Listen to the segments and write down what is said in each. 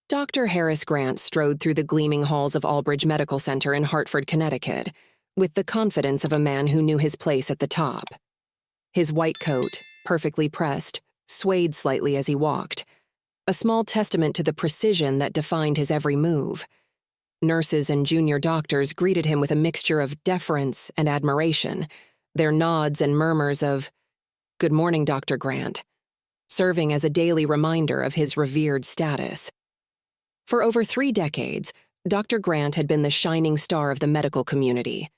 Dr. Harris Grant strode through the gleaming halls of Albridge Medical Center in Hartford, Connecticut, with the confidence of a man who knew his place at the top. His white coat, perfectly pressed, swayed slightly as he walked, a small testament to the precision that defined his every move. Nurses and junior doctors greeted him with a mixture of deference and admiration, their nods and murmurs of, "Good morning, Dr. Grant," serving as a daily reminder of his revered status. For over 3 decades, Dr. Grant had been the shining star of the medical community.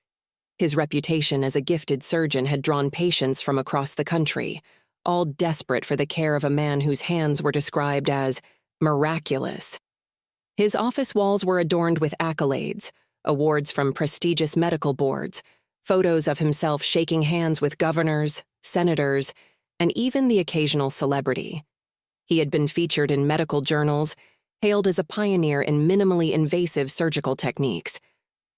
His reputation as a gifted surgeon had drawn patients from across the country, all desperate for the care of a man whose hands were described as miraculous. His office walls were adorned with accolades, awards from prestigious medical boards, photos of himself shaking hands with governors, senators, and even the occasional celebrity. He had been featured in medical journals, hailed as a pioneer in minimally invasive surgical techniques.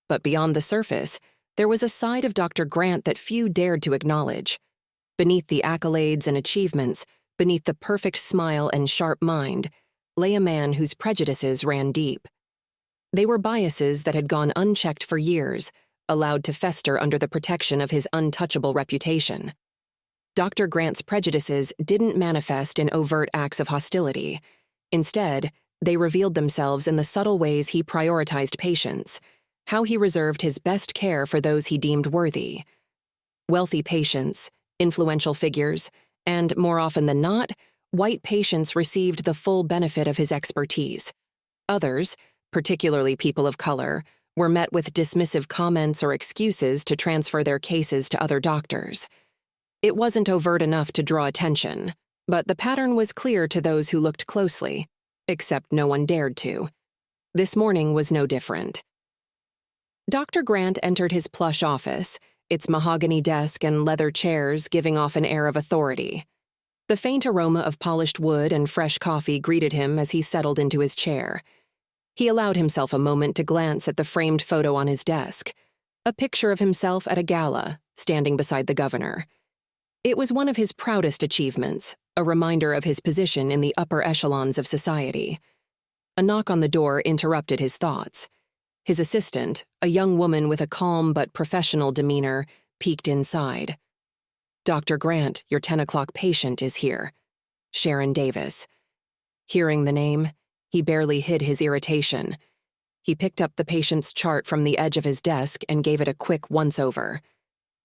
But beyond the surface, there was a side of Dr. Grant that few dared to acknowledge. Beneath the accolades and achievements, beneath the perfect smile and sharp mind, lay a man whose prejudices ran deep. They were biases that had gone unchecked for years, allowed to fester under the protection of his untouchable reputation. Dr. Grant's prejudices didn't manifest in overt acts of hostility. Instead, they revealed themselves in the subtle ways he prioritized patients, how he reserved his best care for those he deemed worthy. Wealthy patients, influential figures, and, more often than not, white patients received the full benefit of his expertise. Others, particularly people of color, were met with dismissive comments or excuses to transfer their cases to other doctors. It wasn't overt enough to draw attention, but the pattern was clear to those who looked closely, except no one dared to. This morning was no different. Dr. Grant entered his plush office, its mahogany desk and leather chairs giving off an air of authority. The faint aroma of polished wood and fresh coffee greeted him as he settled into his chair. He allowed himself a moment to glance at the framed photo on his desk, a picture of himself at a gala, standing beside the governor. It was one of his proudest achievements, a reminder of his position in the upper echelons of society. A knock on the door interrupted his thoughts. His assistant, a young woman with a calm but professional demeanor, peeked inside. "Dr. Grant, your 10 o'clock patient is here. Sharon Davis." Hearing the name, he barely hid his irritation. He picked up the patient's chart from the edge of his desk and gave it a quick once-over.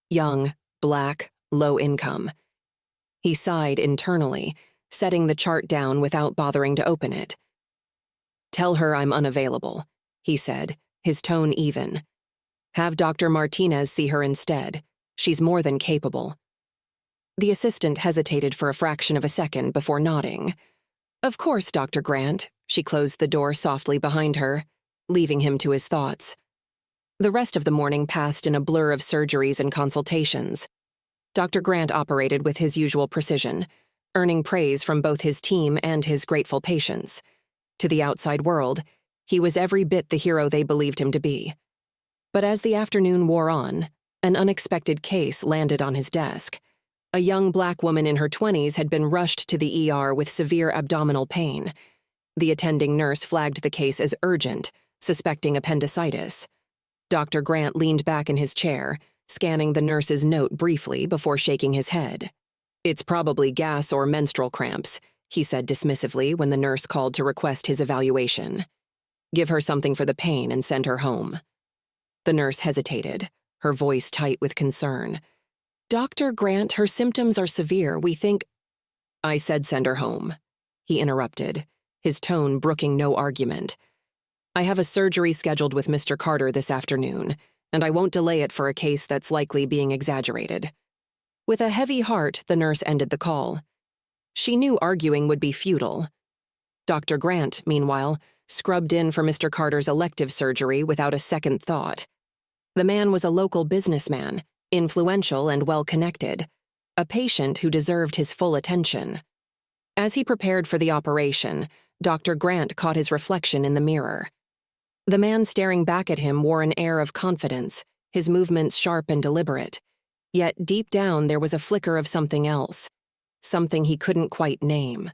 Young, black, low income. He sighed internally, setting the chart down without bothering to open it. "Tell her I'm unavailable," he said, his tone even. "Have Dr. Martinez see her instead. She's more than capable." The assistant hesitated for a fraction of a second before nodding. "Of course, Dr. Grant." She closed the door softly behind her, leaving him to his thoughts. The rest of the morning passed in a blur of surgeries and consultations. Dr. Grant operated with his usual precision, earning praise from both his team and his grateful patients. To the outside world, he was every bit the hero they believed him to be. But as the afternoon wore on, an unexpected case landed on his desk. A young black woman in her 20s had been rushed to the ER with severe abdominal pain. The attending nurse flagged the case as urgent, suspecting appendicitis. Dr. Grant leaned back in his chair, scanning the nurse's note briefly before shaking his head. "It's probably gas or menstrual cramps," he said dismissively when the nurse called to request his evaluation. "Give her something for the pain and send her home." The nurse hesitated, her voice tight with concern. "Dr. Grant, her symptoms are severe. We think—" "I said send her home," he interrupted, his tone brooking no argument. "I have a surgery scheduled with Mr. Carter this afternoon, and I won't delay it for a case that's likely being exaggerated." With a heavy heart, the nurse ended the call. She knew arguing would be futile. Dr. Grant, meanwhile, scrubbed in for Mr. Carter's elective surgery without a second thought. The man was a local businessman, influential and well-connected, a patient who deserved his full attention. As he prepared for the operation, Dr. Grant caught his reflection in the mirror. The man staring back at him wore an air of confidence, his movements sharp and deliberate. Yet deep down there was a flicker of something else, something he couldn't quite name.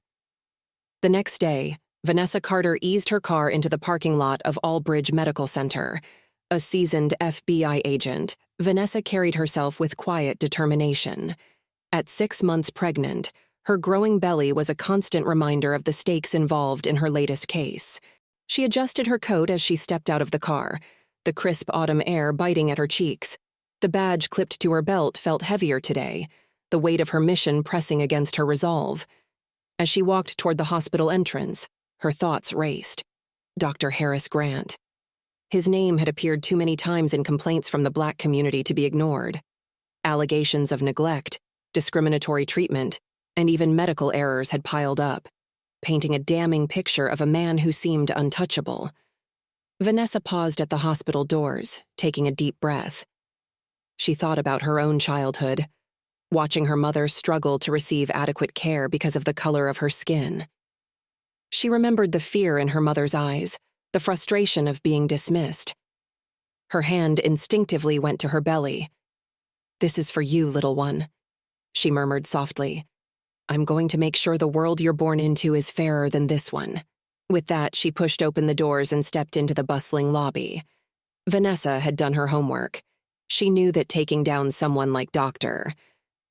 The next day, Vanessa Carter eased her car into the parking lot of Albridge Medical Center. A seasoned FBI agent, Vanessa carried herself with quiet determination. At 6 months pregnant, her growing belly was a constant reminder of the stakes involved in her latest case. She adjusted her coat as she stepped out of the car, the crisp autumn air biting at her cheeks. The badge clipped to her belt felt heavier today, the weight of her mission pressing against her resolve. As she walked toward the hospital entrance, her thoughts raced. Dr. Harris Grant. His name had appeared too many times in complaints from the Black community to be ignored. Allegations of neglect, discriminatory treatment, and even medical errors had piled up, painting a damning picture of a man who seemed untouchable. Vanessa paused at the hospital doors, taking a deep breath. She thought about her own childhood, watching her mother struggle to receive adequate care because of the color of her skin. She remembered the fear in her mother's eyes, the frustration of being dismissed. Her hand instinctively went to her belly. "This is for you, little one," she murmured softly. "I'm going to make sure the world you're born into is fairer than this one." With that, she pushed open the doors and stepped into the bustling lobby. Vanessa had done her homework. She knew that taking down someone like Dr.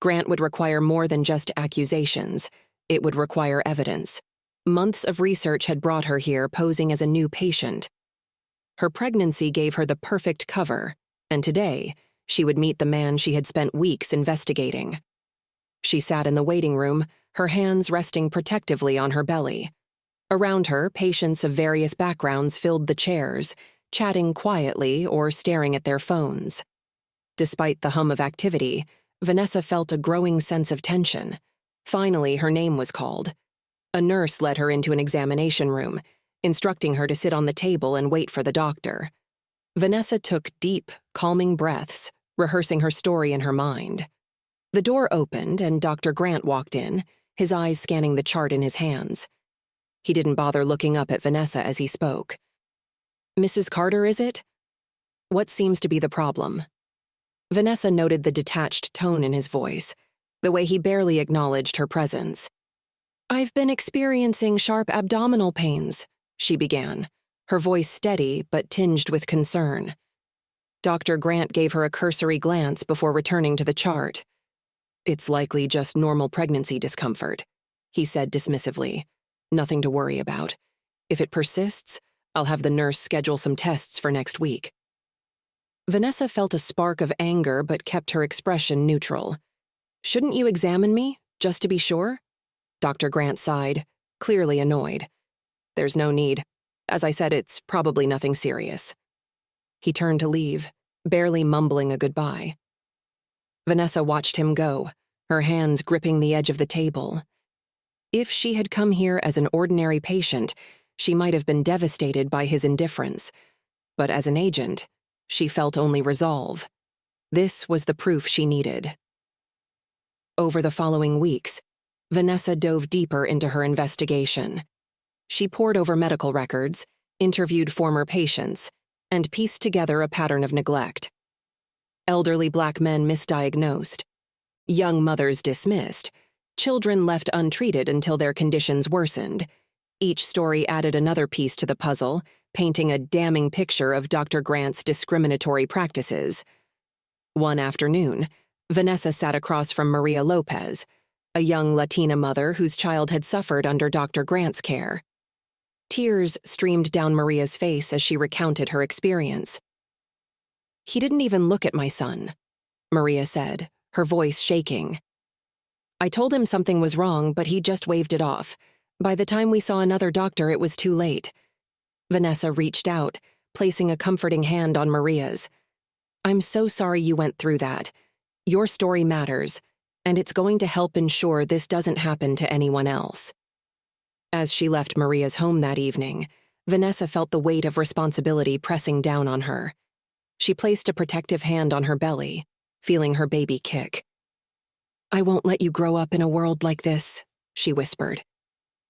Grant would require more than just accusations. It would require evidence. Months of research had brought her here posing as a new patient. Her pregnancy gave her the perfect cover, and today, she would meet the man she had spent weeks investigating. She sat in the waiting room, her hands resting protectively on her belly. Around her, patients of various backgrounds filled the chairs, chatting quietly or staring at their phones. Despite the hum of activity, Vanessa felt a growing sense of tension. Finally, her name was called. A nurse led her into an examination room, instructing her to sit on the table and wait for the doctor. Vanessa took deep, calming breaths, rehearsing her story in her mind. The door opened and Dr. Grant walked in, his eyes scanning the chart in his hands. He didn't bother looking up at Vanessa as he spoke. "Mrs. Carter, is it? What seems to be the problem?" Vanessa noted the detached tone in his voice, the way he barely acknowledged her presence. "I've been experiencing sharp abdominal pains," she began, her voice steady but tinged with concern. Dr. Grant gave her a cursory glance before returning to the chart. "It's likely just normal pregnancy discomfort," he said dismissively. "Nothing to worry about. If it persists, I'll have the nurse schedule some tests for next week." Vanessa felt a spark of anger but kept her expression neutral. "Shouldn't you examine me, just to be sure?" Dr. Grant sighed, clearly annoyed. "There's no need. As I said, it's probably nothing serious." He turned to leave, barely mumbling a goodbye. Vanessa watched him go, her hands gripping the edge of the table. If she had come here as an ordinary patient, she might have been devastated by his indifference. But as an agent, she felt only resolve. This was the proof she needed. Over the following weeks, Vanessa dove deeper into her investigation. She pored over medical records, interviewed former patients, and pieced together a pattern of neglect. Elderly Black men misdiagnosed, young mothers dismissed, children left untreated until their conditions worsened. Each story added another piece to the puzzle, painting a damning picture of Dr. Grant's discriminatory practices. One afternoon, Vanessa sat across from Maria Lopez, a young Latina mother whose child had suffered under Dr. Grant's care. Tears streamed down Maria's face as she recounted her experience. "He didn't even look at my son," Maria said, her voice shaking. "I told him something was wrong, but he just waved it off. By the time we saw another doctor, it was too late." Vanessa reached out, placing a comforting hand on Maria's. "I'm so sorry you went through that. Your story matters, and it's going to help ensure this doesn't happen to anyone else." As she left Maria's home that evening, Vanessa felt the weight of responsibility pressing down on her. She placed a protective hand on her belly, feeling her baby kick. "I won't let you grow up in a world like this," she whispered.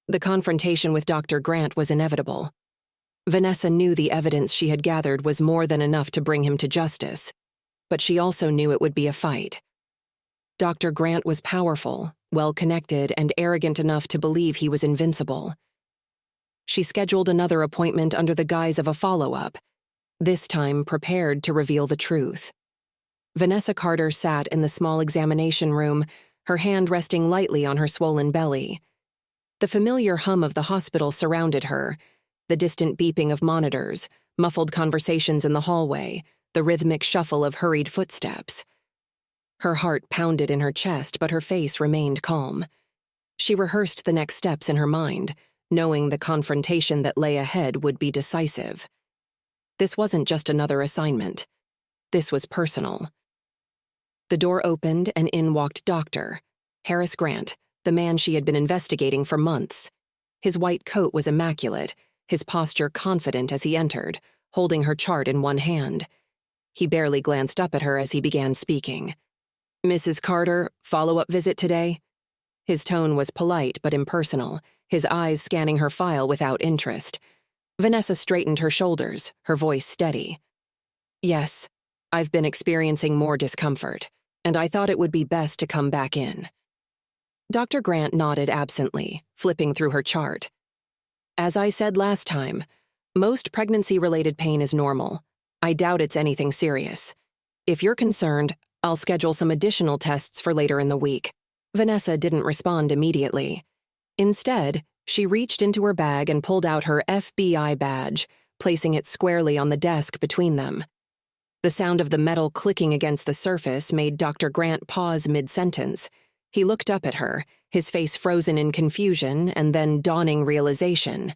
The confrontation with Dr. Grant was inevitable. Vanessa knew the evidence she had gathered was more than enough to bring him to justice, but she also knew it would be a fight. Dr. Grant was powerful, well-connected, and arrogant enough to believe he was invincible. she scheduled another appointment under the guise of a follow-up, this time prepared to reveal the truth. Vanessa Carter sat in the small examination room, her hand resting lightly on her swollen belly. The familiar hum of the hospital surrounded her, the distant beeping of monitors, muffled conversations in the hallway, the rhythmic shuffle of hurried footsteps. Her heart pounded in her chest, but her face remained calm. She rehearsed the next steps in her mind, knowing the confrontation that lay ahead would be decisive. This wasn't just another assignment. This was personal. The door opened and in walked Dr. Harris Grant, the man she had been investigating for months. His white coat was immaculate, his posture confident as he entered, holding her chart in one hand. He barely glanced up at her as he began speaking. "Mrs. Carter, follow-up visit today?" His tone was polite but impersonal, his eyes scanning her file without interest. Vanessa straightened her shoulders, her voice steady. "Yes, I've been experiencing more discomfort, and I thought it would be best to come back in." Dr. Grant nodded absently, flipping through her chart. "As I said last time, most pregnancy-related pain is normal. I doubt it's anything serious. If you're concerned, I'll schedule some additional tests for later in the week." Vanessa didn't respond immediately. Instead, she reached into her bag and pulled out her FBI badge, placing it squarely on the desk between them. The sound of the metal clicking against the surface made Dr. Grant pause mid-sentence. He looked up at her, his face frozen in confusion and then dawning realization.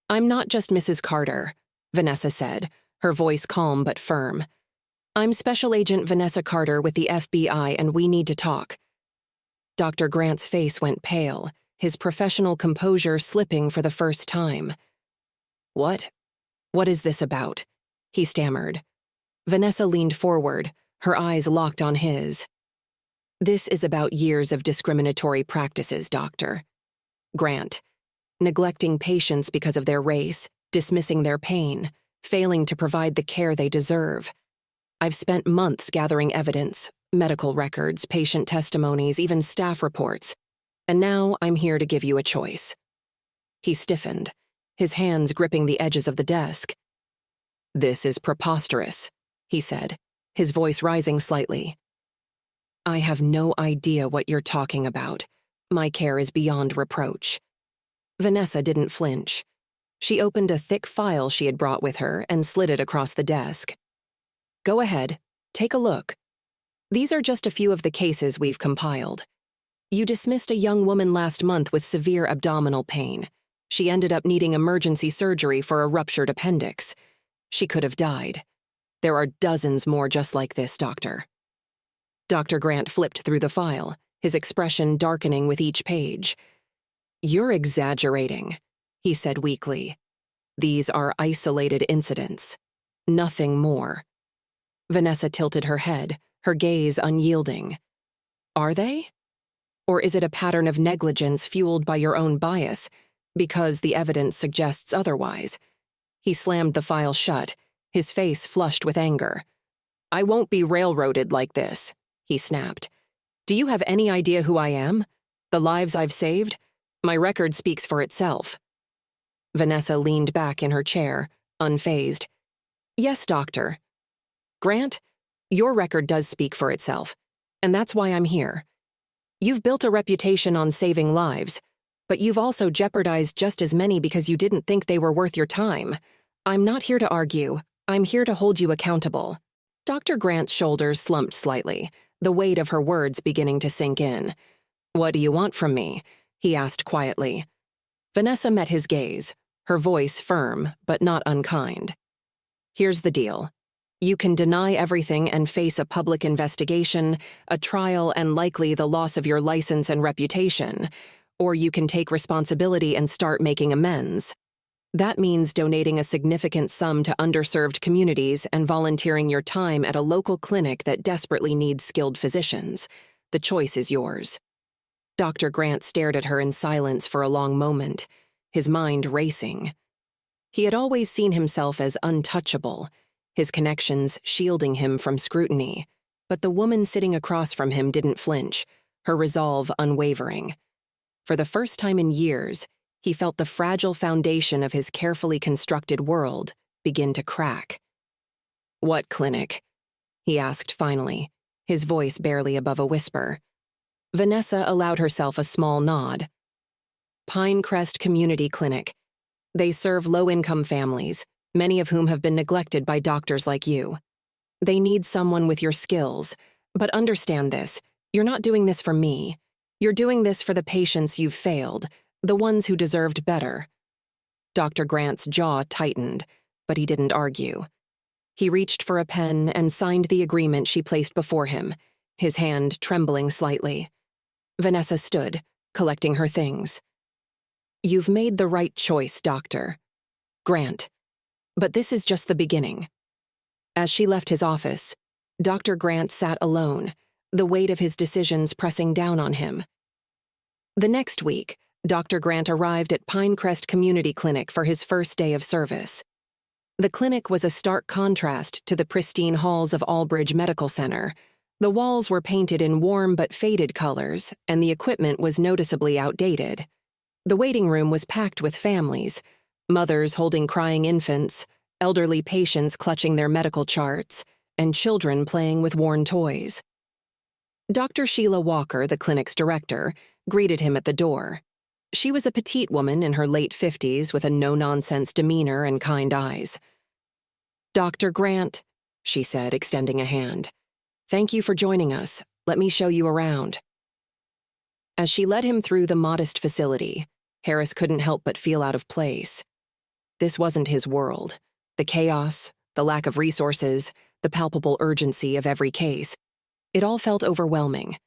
"I'm not just Mrs. Carter," Vanessa said, her voice calm but firm. "I'm Special Agent Vanessa Carter with the FBI, and we need to talk." Dr. Grant's face went pale, his professional composure slipping for the first time. "What? What is this about?" he stammered. Vanessa leaned forward, her eyes locked on his. "This is about years of discriminatory practices, Dr. Grant. Neglecting patients because of their race, dismissing their pain, failing to provide the care they deserve. I've spent months gathering evidence, medical records, patient testimonies, even staff reports. And now I'm here to give you a choice." He stiffened, his hands gripping the edges of the desk. "This is preposterous," he said, his voice rising slightly. "I have no idea what you're talking about. My care is beyond reproach." Vanessa didn't flinch. She opened a thick file she had brought with her and slid it across the desk. "Go ahead, take a look. These are just a few of the cases we've compiled. You dismissed a young woman last month with severe abdominal pain. She ended up needing emergency surgery for a ruptured appendix. She could have died. There are dozens more just like this, Doctor." Dr. Grant flipped through the file, his expression darkening with each page. "You're exaggerating," he said weakly. "These are isolated incidents. Nothing more." Vanessa tilted her head, her gaze unyielding. "Are they? Or is it a pattern of negligence fueled by your own bias, because the evidence suggests otherwise?" He slammed the file shut, his face flushed with anger. "I won't be railroaded like this," he snapped. "Do you have any idea who I am? The lives I've saved? My record speaks for itself." Vanessa leaned back in her chair, unfazed. "Yes, Doctor. Grant, your record does speak for itself, and that's why I'm here. You've built a reputation on saving lives, but you've also jeopardized just as many because you didn't think they were worth your time. I'm not here to argue. I'm here to hold you accountable." Dr. Grant's shoulders slumped slightly, the weight of her words beginning to sink in. "What do you want from me?" he asked quietly. Vanessa met his gaze, her voice firm but not unkind. "Here's the deal. You can deny everything and face a public investigation, a trial, and likely the loss of your license and reputation, or you can take responsibility and start making amends. That means donating a significant sum to underserved communities and volunteering your time at a local clinic that desperately needs skilled physicians. The choice is yours." Dr. Grant stared at her in silence for a long moment, his mind racing. He had always seen himself as untouchable, his connections shielding him from scrutiny, but the woman sitting across from him didn't flinch, her resolve unwavering. For the first time in years, he felt the fragile foundation of his carefully constructed world begin to crack. "What clinic?" he asked finally, his voice barely above a whisper. Vanessa allowed herself a small nod. "Pinecrest Community Clinic. They serve low-income families, many of whom have been neglected by doctors like you. They need someone with your skills, but understand this, you're not doing this for me. You're doing this for the patients you've failed, the ones who deserved better." Dr. Grant's jaw tightened, but he didn't argue. He reached for a pen and signed the agreement she placed before him, his hand trembling slightly. Vanessa stood, collecting her things. "You've made the right choice, Dr. Grant. But this is just the beginning." As she left his office, Dr. Grant sat alone, the weight of his decisions pressing down on him. The next week, Dr. Grant arrived at Pinecrest Community Clinic for his first day of service. The clinic was a stark contrast to the pristine halls of Albridge Medical Center. The walls were painted in warm but faded colors, and the equipment was noticeably outdated. The waiting room was packed with families, mothers holding crying infants, elderly patients clutching their medical charts, and children playing with worn toys. Dr. Sheila Walker, the clinic's director, greeted him at the door. She was a petite woman in her late 50s with a no-nonsense demeanor and kind eyes. "Dr. Grant," she said, extending a hand. "Thank you for joining us. Let me show you around." As she led him through the modest facility, Harris couldn't help but feel out of place. This wasn't his world. The chaos, the lack of resources, the palpable urgency of every case. It all felt overwhelming.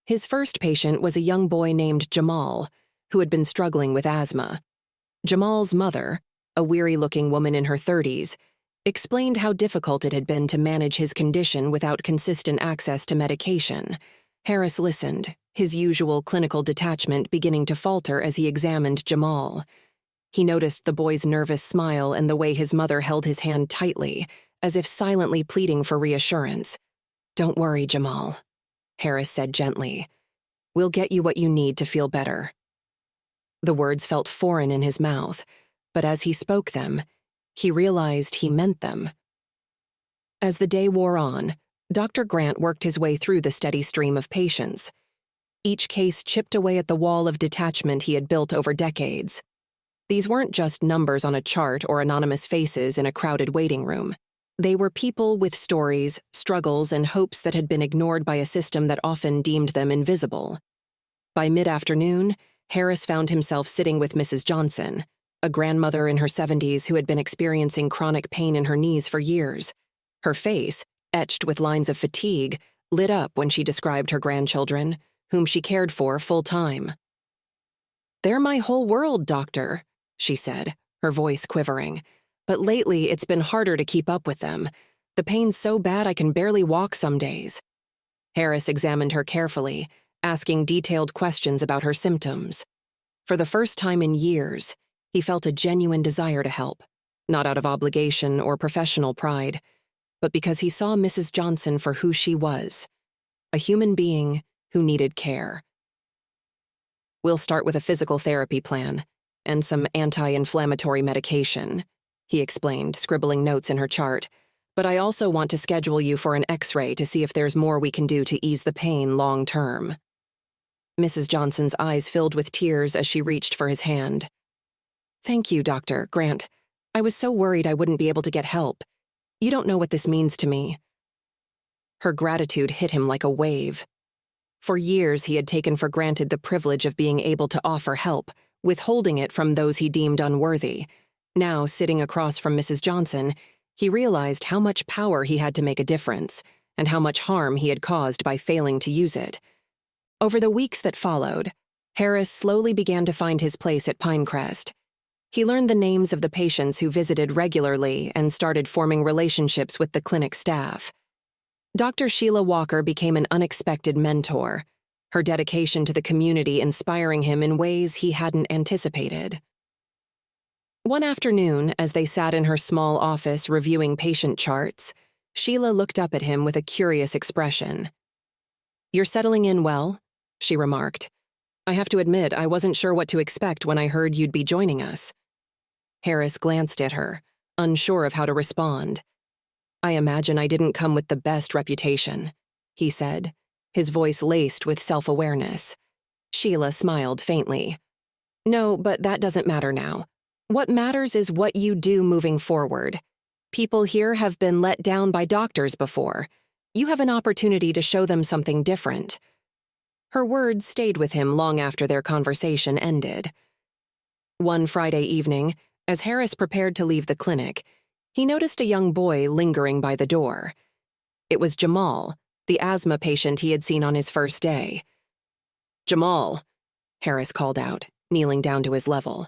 His first patient was a young boy named Jamal, who had been struggling with asthma. Jamal's mother, a weary-looking woman in her 30s, explained how difficult it had been to manage his condition without consistent access to medication. Harris listened, his usual clinical detachment beginning to falter as he examined Jamal. He noticed the boy's nervous smile and the way his mother held his hand tightly, as if silently pleading for reassurance. "Don't worry, Jamal," Harris said gently. "We'll get you what you need to feel better." The words felt foreign in his mouth, but as he spoke them, he realized he meant them. As the day wore on, Dr. Grant worked his way through the steady stream of patients. Each case chipped away at the wall of detachment he had built over decades. These weren't just numbers on a chart or anonymous faces in a crowded waiting room. They were people with stories, struggles, and hopes that had been ignored by a system that often deemed them invisible. By mid-afternoon, Harris found himself sitting with Mrs. Johnson, a grandmother in her 70s who had been experiencing chronic pain in her knees for years. Her face, etched with lines of fatigue, lit up when she described her grandchildren, whom she cared for full-time. "They're my whole world, doctor," she said, her voice quivering. "But lately it's been harder to keep up with them. The pain's so bad I can barely walk some days." Harris examined her carefully, asking detailed questions about her symptoms. For the first time in years, he felt a genuine desire to help, not out of obligation or professional pride, but because he saw Mrs. Johnson for who she was, a human being who needed care. "We'll start with a physical therapy plan and some anti-inflammatory medication," he explained, scribbling notes in her chart. "But I also want to schedule you for an X-ray to see if there's more we can do to ease the pain long-term." Mrs. Johnson's eyes filled with tears as she reached for his hand. "Thank you, Dr. Grant. I was so worried I wouldn't be able to get help. You don't know what this means to me." Her gratitude hit him like a wave. For years, he had taken for granted the privilege of being able to offer help, withholding it from those he deemed unworthy. Now, sitting across from Mrs. Johnson, he realized how much power he had to make a difference, and how much harm he had caused by failing to use it. Over the weeks that followed, Harris slowly began to find his place at Pinecrest. He learned the names of the patients who visited regularly and started forming relationships with the clinic staff. Dr. Sheila Walker became an unexpected mentor, her dedication to the community inspiring him in ways he hadn't anticipated. One afternoon, as they sat in her small office reviewing patient charts, Sheila looked up at him with a curious expression. "You're settling in well," she remarked. I have to admit, I wasn't sure what to expect when I heard you'd be joining us. Harris glanced at her, unsure of how to respond. I imagine I didn't come with the best reputation, he said, his voice laced with self-awareness. Sheila smiled faintly. No, but that doesn't matter now. What matters is what you do moving forward. People here have been let down by doctors before. You have an opportunity to show them something different. Her words stayed with him long after their conversation ended. One Friday evening, as Harris prepared to leave the clinic, he noticed a young boy lingering by the door. It was Jamal, the asthma patient he had seen on his first day. Jamal, Harris called out, kneeling down to his level.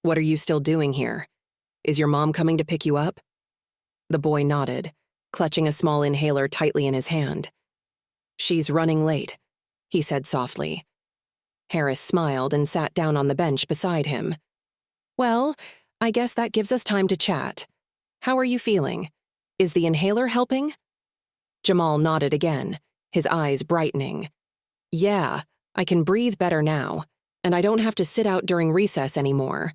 What are you still doing here? Is your mom coming to pick you up? The boy nodded, clutching a small inhaler tightly in his hand. She's running late, he said softly. Harris smiled and sat down on the bench beside him. Well, I guess that gives us time to chat. How are you feeling? Is the inhaler helping? Jamal nodded again, his eyes brightening. Yeah, I can breathe better now, and I don't have to sit out during recess anymore.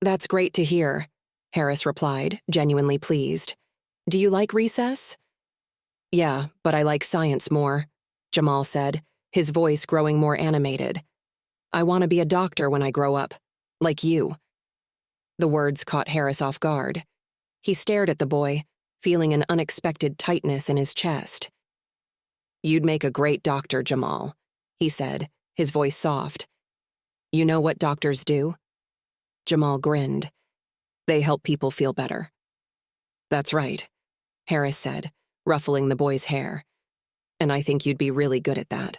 That's great to hear, Harris replied, genuinely pleased. Do you like recess? Yeah, but I like science more, Jamal said, his voice growing more animated. I want to be a doctor when I grow up, like you. The words caught Harris off guard. He stared at the boy, feeling an unexpected tightness in his chest. You'd make a great doctor, Jamal, he said, his voice soft. You know what doctors do? Jamal grinned. They help people feel better. That's right, Harris said, ruffling the boy's hair. And I think you'd be really good at that.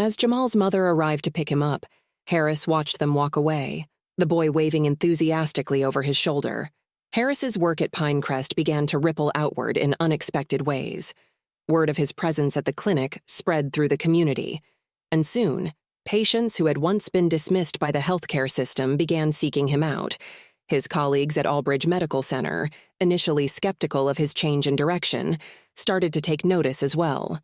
As Jamal's mother arrived to pick him up, Harris watched them walk away, the boy waving enthusiastically over his shoulder. Harris's work at Pinecrest began to ripple outward in unexpected ways. Word of his presence at the clinic spread through the community, and soon, patients who had once been dismissed by the healthcare system began seeking him out. His colleagues at Albridge Medical Center, initially skeptical of his change in direction, started to take notice as well.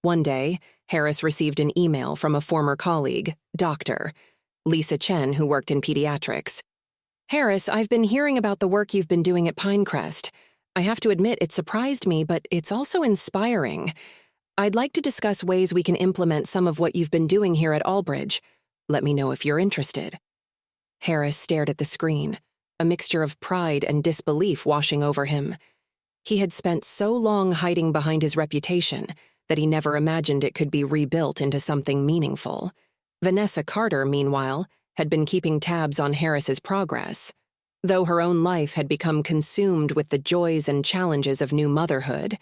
One day, Harris received an email from a former colleague, Dr. Lisa Chen, who worked in pediatrics. Harris, I've been hearing about the work you've been doing at Pinecrest. I have to admit, it surprised me, but it's also inspiring. I'd like to discuss ways we can implement some of what you've been doing here at Albridge. Let me know if you're interested. Harris stared at the screen, a mixture of pride and disbelief washing over him. He had spent so long hiding behind his reputation that he never imagined it could be rebuilt into something meaningful. Vanessa Carter, meanwhile, had been keeping tabs on Harris's progress. Though her own life had become consumed with the joys and challenges of new motherhood,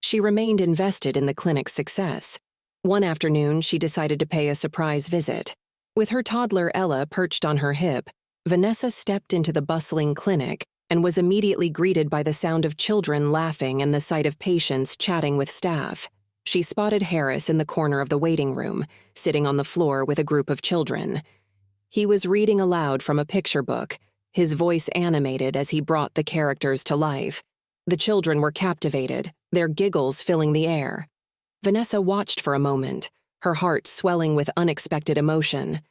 she remained invested in the clinic's success. One afternoon, she decided to pay a surprise visit. With her toddler Ella perched on her hip, Vanessa stepped into the bustling clinic and was immediately greeted by the sound of children laughing and the sight of patients chatting with staff. She spotted Harris in the corner of the waiting room, sitting on the floor with a group of children. He was reading aloud from a picture book, his voice animated as he brought the characters to life. The children were captivated, their giggles filling the air. Vanessa watched for a moment, her heart swelling with unexpected emotion.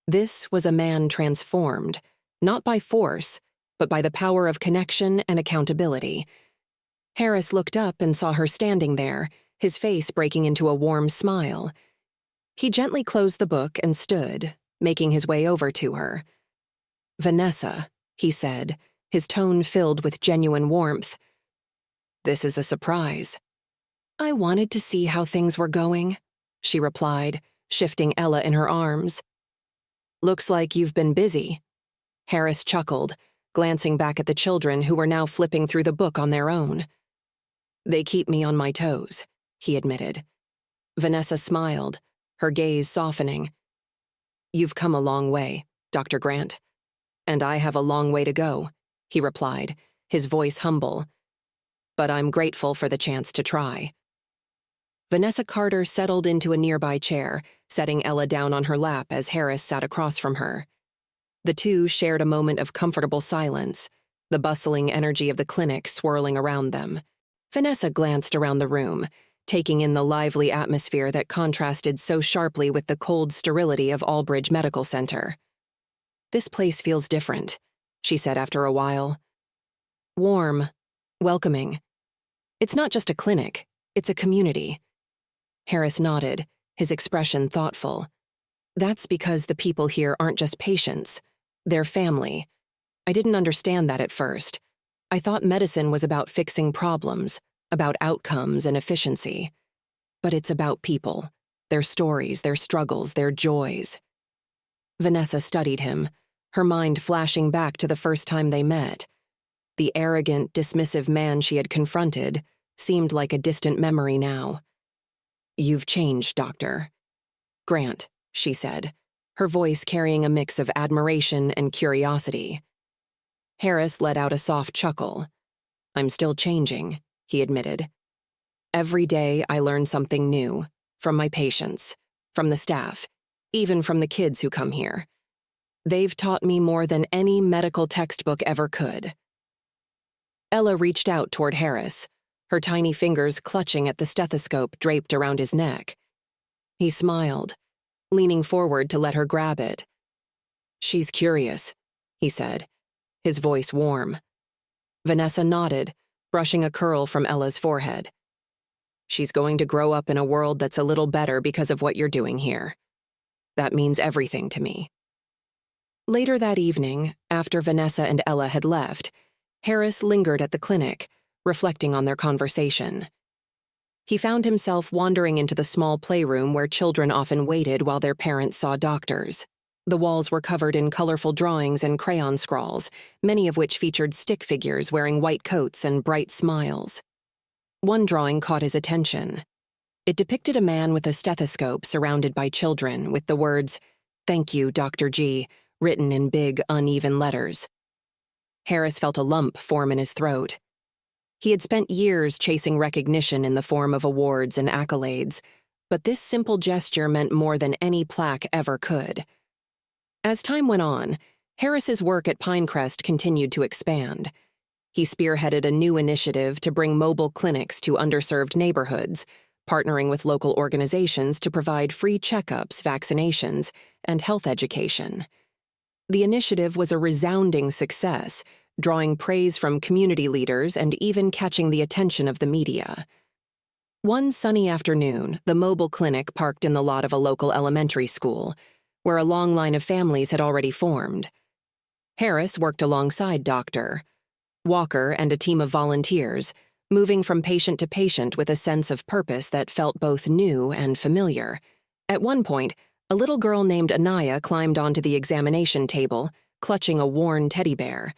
This was a man transformed, not by force, but by the power of connection and accountability. Harris looked up and saw her standing there, his face breaking into a warm smile. He gently closed the book and stood, making his way over to her. Vanessa, he said, his tone filled with genuine warmth. This is a surprise. I wanted to see how things were going, she replied, shifting Ella in her arms. Looks like you've been busy. Harris chuckled, glancing back at the children who were now flipping through the book on their own. They keep me on my toes, he admitted. Vanessa smiled, her gaze softening. You've come a long way, Dr. Grant. And I have a long way to go, he replied, his voice humble. But I'm grateful for the chance to try. Vanessa Carter settled into a nearby chair, setting Ella down on her lap as Harris sat across from her. The two shared a moment of comfortable silence, the bustling energy of the clinic swirling around them. Vanessa glanced around the room, taking in the lively atmosphere that contrasted so sharply with the cold sterility of Albridge Medical Center. "This place feels different," she said after a while. "Warm, welcoming. It's not just a clinic, it's a community." Harris nodded, his expression thoughtful. "That's because the people here aren't just patients. They're family. I didn't understand that at first. I thought medicine was about fixing problems, about outcomes and efficiency. But it's about people, their stories, their struggles, their joys." Vanessa studied him, her mind flashing back to the first time they met. The arrogant, dismissive man she had confronted seemed like a distant memory now. "You've changed, Doctor." "Grant," she said, her voice carrying a mix of admiration and curiosity. Harris let out a soft chuckle. "I'm still changing," he admitted. "Every day I learn something new, from my patients, from the staff, even from the kids who come here. They've taught me more than any medical textbook ever could." Ella reached out toward Harris, her tiny fingers clutching at the stethoscope draped around his neck. He smiled, leaning forward to let her grab it. "She's curious," he said, his voice warm. Vanessa nodded, brushing a curl from Ella's forehead. "She's going to grow up in a world that's a little better because of what you're doing here. That means everything to me." Later that evening, after Vanessa and Ella had left, Harris lingered at the clinic, reflecting on their conversation. He found himself wandering into the small playroom where children often waited while their parents saw doctors. The walls were covered in colorful drawings and crayon scrawls, many of which featured stick figures wearing white coats and bright smiles. One drawing caught his attention. It depicted a man with a stethoscope surrounded by children with the words, "Thank you, Dr. G," written in big, uneven letters. Harris felt a lump form in his throat. He had spent years chasing recognition in the form of awards and accolades, but this simple gesture meant more than any plaque ever could. As time went on, Harris's work at Pinecrest continued to expand. He spearheaded a new initiative to bring mobile clinics to underserved neighborhoods, partnering with local organizations to provide free checkups, vaccinations, and health education. The initiative was a resounding success, drawing praise from community leaders and even catching the attention of the media. One sunny afternoon, the mobile clinic parked in the lot of a local elementary school, where a long line of families had already formed. Harris worked alongside Dr. Walker and a team of volunteers, moving from patient to patient with a sense of purpose that felt both new and familiar. At one point, a little girl named Anaya climbed onto the examination table, clutching a worn teddy bear.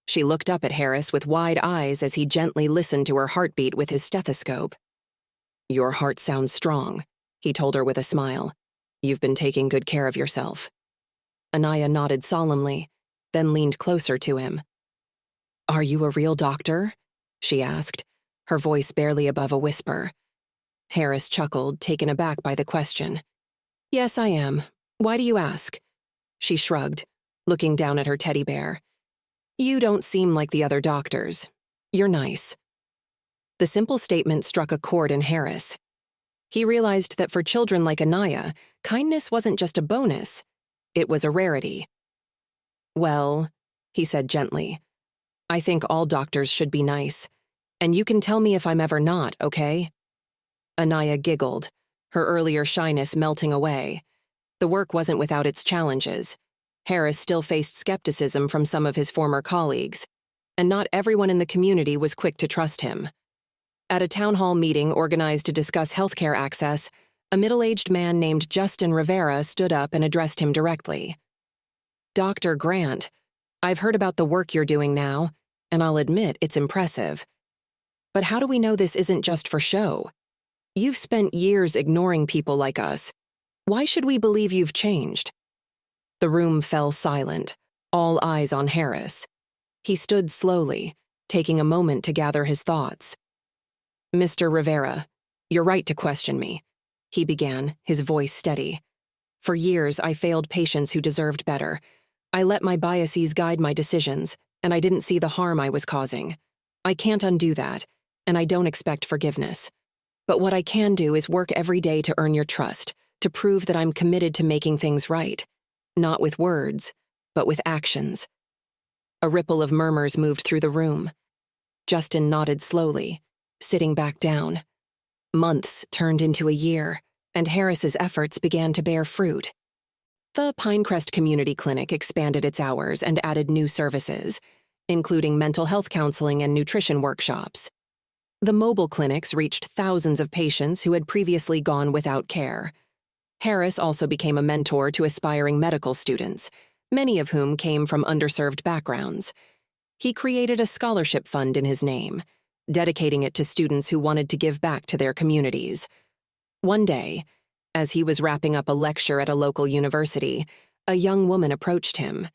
She looked up at Harris with wide eyes as he gently listened to her heartbeat with his stethoscope. "Your heart sounds strong," he told her with a smile. "You've been taking good care of yourself." Anaya nodded solemnly, then leaned closer to him. "Are you a real doctor?" she asked, her voice barely above a whisper. Harris chuckled, taken aback by the question. "Yes, I am. Why do you ask?" She shrugged, looking down at her teddy bear. "You don't seem like the other doctors. You're nice." The simple statement struck a chord in Harris. He realized that for children like Anaya, kindness wasn't just a bonus, it was a rarity. "Well," he said gently, "I think all doctors should be nice, and you can tell me if I'm ever not, okay?" Anaya giggled, her earlier shyness melting away. The work wasn't without its challenges. Harris still faced skepticism from some of his former colleagues, and not everyone in the community was quick to trust him. At a town hall meeting organized to discuss healthcare access, a middle-aged man named Justin Rivera stood up and addressed him directly. "Dr. Grant, I've heard about the work you're doing now, and I'll admit it's impressive. But how do we know this isn't just for show? You've spent years ignoring people like us. Why should we believe you've changed?" The room fell silent, all eyes on Harris. He stood slowly, taking a moment to gather his thoughts. "Mr. Rivera, you're right to question me," he began, his voice steady. "For years, I failed patients who deserved better. I let my biases guide my decisions, and I didn't see the harm I was causing. I can't undo that, and I don't expect forgiveness. But what I can do is work every day to earn your trust, to prove that I'm committed to making things right, not with words, but with actions." A ripple of murmurs moved through the room. Justin nodded slowly, sitting back down. Months turned into a year, and Harris's efforts began to bear fruit. The Pinecrest Community Clinic expanded its hours and added new services, including mental health counseling and nutrition workshops. The mobile clinics reached thousands of patients who had previously gone without care. Harris also became a mentor to aspiring medical students, many of whom came from underserved backgrounds. He created a scholarship fund in his name, dedicating it to students who wanted to give back to their communities. One day, as he was wrapping up a lecture at a local university, a young woman approached him.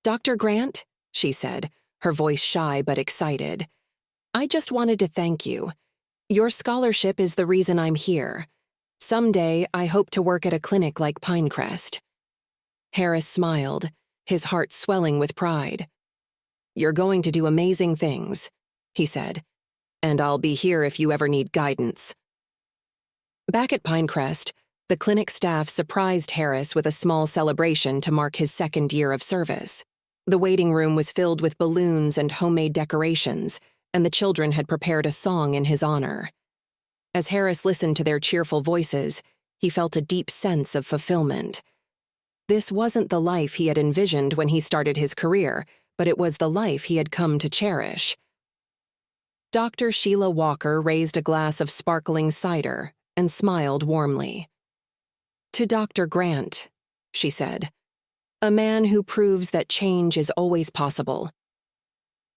"Dr. Grant," she said, her voice shy but excited, "I just wanted to thank you. Your scholarship is the reason I'm here. Someday, I hope to work at a clinic like Pinecrest." Harris smiled, his heart swelling with pride. "You're going to do amazing things," he said, "and I'll be here if you ever need guidance." Back at Pinecrest, the clinic staff surprised Harris with a small celebration to mark his second year of service. The waiting room was filled with balloons and homemade decorations, and the children had prepared a song in his honor. As Harris listened to their cheerful voices, he felt a deep sense of fulfillment. This wasn't the life he had envisioned when he started his career, but it was the life he had come to cherish. Dr. Sheila Walker raised a glass of sparkling cider and smiled warmly. "To Dr. Grant," she said, "a man who proves that change is always possible."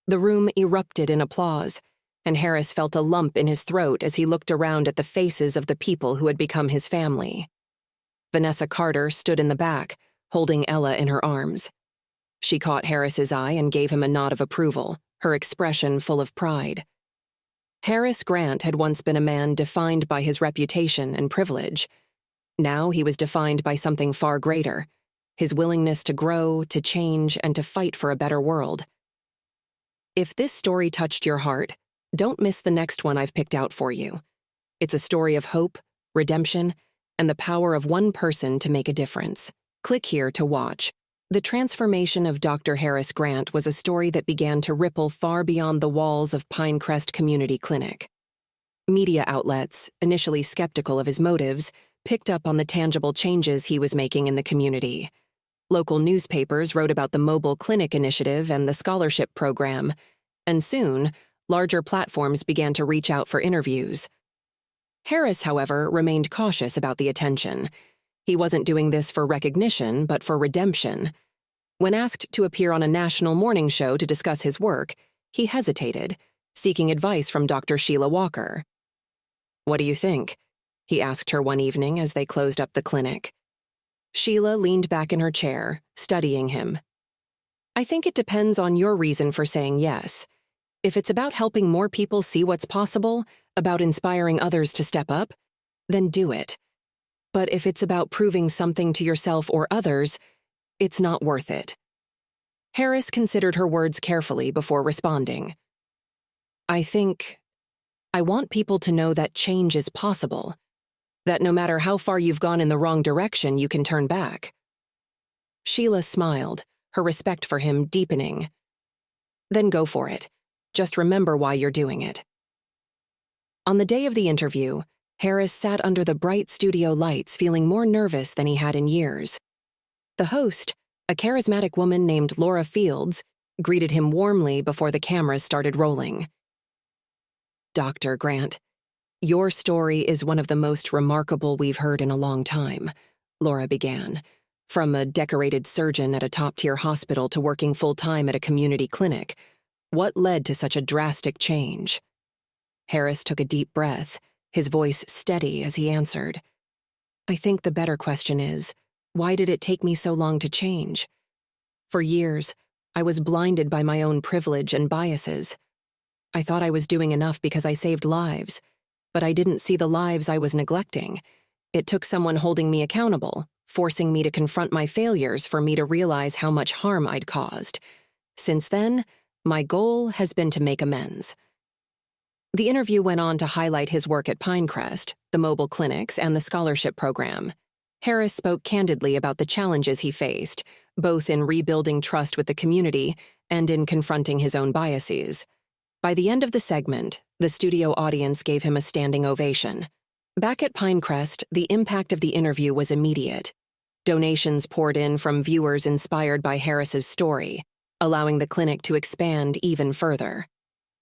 The room erupted in applause, and Harris felt a lump in his throat as he looked around at the faces of the people who had become his family. Vanessa Carter stood in the back, holding Ella in her arms. She caught Harris's eye and gave him a nod of approval, her expression full of pride. Harris Grant had once been a man defined by his reputation and privilege. Now he was defined by something far greater, his willingness to grow, to change, and to fight for a better world. If this story touched your heart, don't miss the next one I've picked out for you. It's a story of hope, redemption, and the power of one person to make a difference. Click here to watch. The transformation of Dr. Harris Grant was a story that began to ripple far beyond the walls of Pinecrest Community Clinic. Media outlets, initially skeptical of his motives, picked up on the tangible changes he was making in the community. Local newspapers wrote about the mobile clinic initiative and the scholarship program, and soon, larger platforms began to reach out for interviews. Harris, however, remained cautious about the attention. He wasn't doing this for recognition, but for redemption. When asked to appear on a national morning show to discuss his work, he hesitated, seeking advice from Dr. Sheila Walker. "What do you think?" he asked her one evening as they closed up the clinic. Sheila leaned back in her chair, studying him. "I think it depends on your reason for saying yes. If it's about helping more people see what's possible, about inspiring others to step up, then do it. But if it's about proving something to yourself or others, it's not worth it." Harris considered her words carefully before responding. I want people to know that change is possible, that no matter how far you've gone in the wrong direction, you can turn back." Sheila smiled, her respect for him deepening. "Then go for it. Just remember why you're doing it." On the day of the interview, Harris sat under the bright studio lights feeling more nervous than he had in years. The host, a charismatic woman named Laura Fields, greeted him warmly before the cameras started rolling. "Dr. Grant, your story is one of the most remarkable we've heard in a long time," Laura began. "From a decorated surgeon at a top-tier hospital to working full-time at a community clinic, what led to such a drastic change?" Harris took a deep breath, his voice steady as he answered. "I think the better question is, why did it take me so long to change? For years, I was blinded by my own privilege and biases. I thought I was doing enough because I saved lives, but I didn't see the lives I was neglecting. It took someone holding me accountable, forcing me to confront my failures for me to realize how much harm I'd caused. Since then, my goal has been to make amends." The interview went on to highlight his work at Pinecrest, the mobile clinics, and the scholarship program. Harris spoke candidly about the challenges he faced, both in rebuilding trust with the community and in confronting his own biases. By the end of the segment, the studio audience gave him a standing ovation. Back at Pinecrest, the impact of the interview was immediate. Donations poured in from viewers inspired by Harris's story, allowing the clinic to expand even further.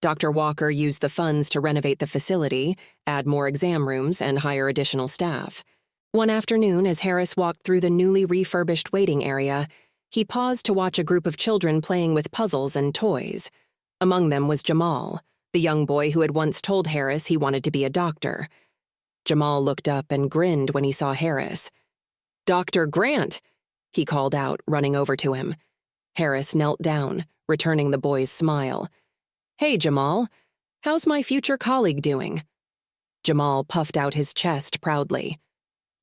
Dr. Walker used the funds to renovate the facility, add more exam rooms, and hire additional staff. One afternoon, as Harris walked through the newly refurbished waiting area, he paused to watch a group of children playing with puzzles and toys. Among them was Jamal, the young boy who had once told Harris he wanted to be a doctor. Jamal looked up and grinned when he saw Harris. "Dr. Grant!" he called out, running over to him. Harris knelt down, returning the boy's smile. "Hey, Jamal. How's my future colleague doing?" Jamal puffed out his chest proudly.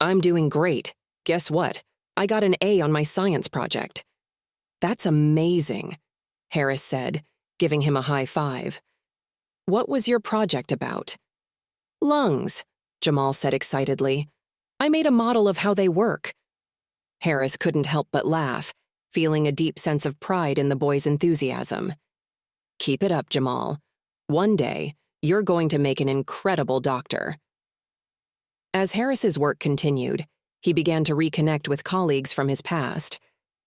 "I'm doing great. Guess what? I got an A on my science project." "That's amazing," Harris said, giving him a high five. "What was your project about?" "Lungs," Jamal said excitedly. "I made a model of how they work." Harris couldn't help but laugh, feeling a deep sense of pride in the boy's enthusiasm. "Keep it up, Jamal. One day, you're going to make an incredible doctor." As Harris's work continued, he began to reconnect with colleagues from his past.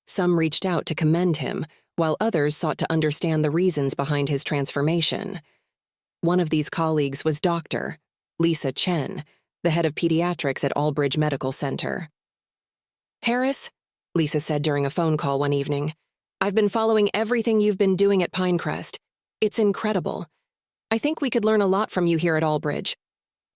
Some reached out to commend him, while others sought to understand the reasons behind his transformation. One of these colleagues was Dr. Lisa Chen, the head of pediatrics at Albridge Medical Center. "Harris," Lisa said during a phone call one evening, "I've been following everything you've been doing at Pinecrest. It's incredible. I think we could learn a lot from you here at Albridge.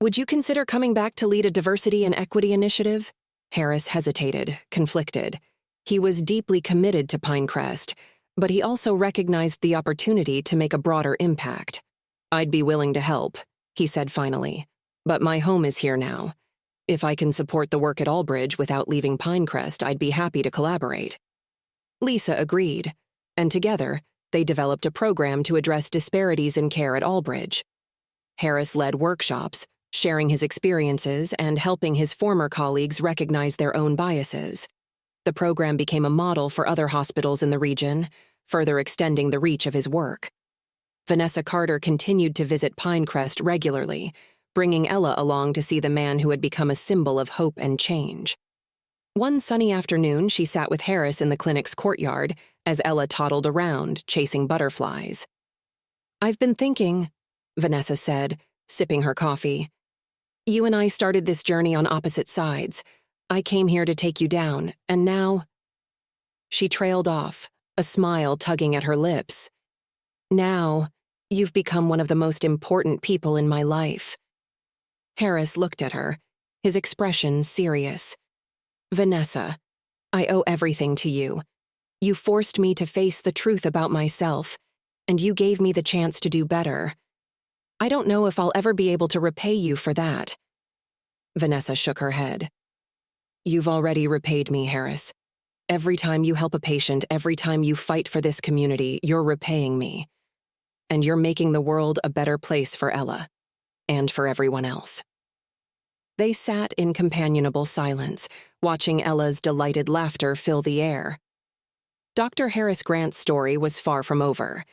Would you consider coming back to lead a diversity and equity initiative?" Harris hesitated, conflicted. He was deeply committed to Pinecrest, but he also recognized the opportunity to make a broader impact. "I'd be willing to help," he said finally, "but my home is here now. If I can support the work at Albridge without leaving Pinecrest, I'd be happy to collaborate." Lisa agreed, and together, they developed a program to address disparities in care at Albridge. Harris led workshops, sharing his experiences and helping his former colleagues recognize their own biases. The program became a model for other hospitals in the region, further extending the reach of his work. Vanessa Carter continued to visit Pinecrest regularly, bringing Ella along to see the man who had become a symbol of hope and change. One sunny afternoon, she sat with Harris in the clinic's courtyard as Ella toddled around, chasing butterflies. "I've been thinking," Vanessa said, sipping her coffee. "You and I started this journey on opposite sides. I came here to take you down, and now—" She trailed off, a smile tugging at her lips. "Now, you've become one of the most important people in my life." Harris looked at her, his expression serious. "Vanessa, I owe everything to you. You forced me to face the truth about myself, and you gave me the chance to do better. I don't know if I'll ever be able to repay you for that." Vanessa shook her head. "You've already repaid me, Harris. Every time you help a patient, every time you fight for this community, you're repaying me. And you're making the world a better place for Ella, and for everyone else." They sat in companionable silence, watching Ella's delighted laughter fill the air. Dr. Harris Grant's story was far from over.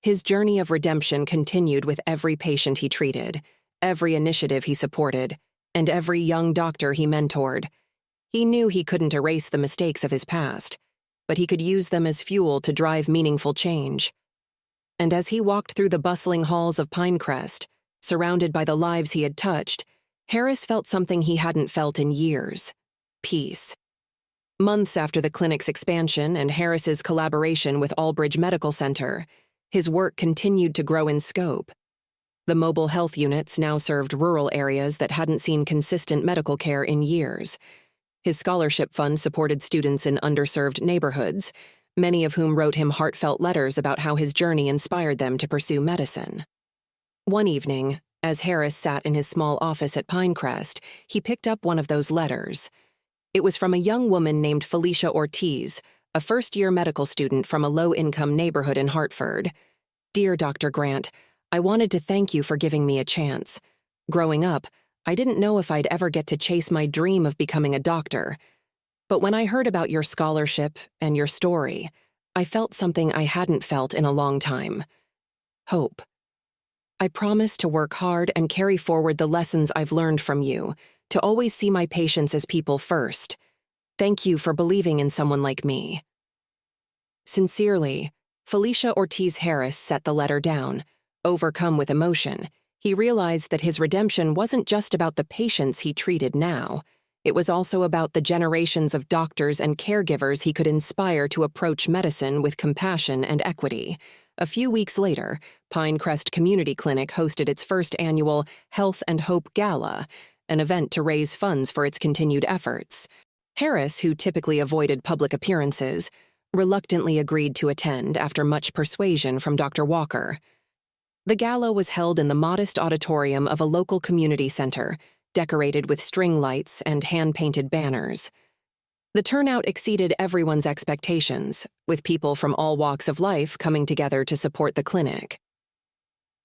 His journey of redemption continued with every patient he treated, every initiative he supported, and every young doctor he mentored. He knew he couldn't erase the mistakes of his past, but he could use them as fuel to drive meaningful change. And as he walked through the bustling halls of Pinecrest, surrounded by the lives he had touched, Harris felt something he hadn't felt in years: peace. Months after the clinic's expansion and Harris's collaboration with Albridge Medical Center, his work continued to grow in scope. The mobile health units now served rural areas that hadn't seen consistent medical care in years. His scholarship fund supported students in underserved neighborhoods, many of whom wrote him heartfelt letters about how his journey inspired them to pursue medicine. One evening, as Harris sat in his small office at Pinecrest, he picked up one of those letters. It was from a young woman named Felicia Ortiz, a first-year medical student from a low-income neighborhood in Hartford. "Dear Dr. Grant, I wanted to thank you for giving me a chance. Growing up, I didn't know if I'd ever get to chase my dream of becoming a doctor. But when I heard about your scholarship and your story, I felt something I hadn't felt in a long time. Hope. I promise to work hard and carry forward the lessons I've learned from you, to always see my patients as people first. Thank you for believing in someone like me. Sincerely, Felicia Ortiz Harris set the letter down. Overcome with emotion, he realized that his redemption wasn't just about the patients he treated now. It was also about the generations of doctors and caregivers he could inspire to approach medicine with compassion and equity. A few weeks later, Pinecrest Community Clinic hosted its first annual Health and Hope Gala, an event to raise funds for its continued efforts. Harris, who typically avoided public appearances, reluctantly agreed to attend after much persuasion from Dr. Walker. The gala was held in the modest auditorium of a local community center, decorated with string lights and hand-painted banners. The turnout exceeded everyone's expectations, with people from all walks of life coming together to support the clinic.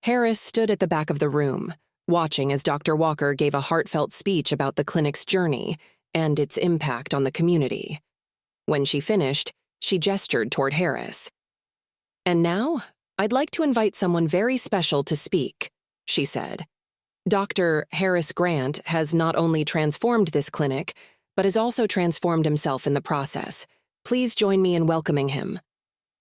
Harris stood at the back of the room, watching as Dr. Walker gave a heartfelt speech about the clinic's journey and its impact on the community. When she finished, she gestured toward Harris. "And now, I'd like to invite someone very special to speak," she said. Dr. Harris Grant has not only transformed this clinic, but has also transformed himself in the process. Please join me in welcoming him.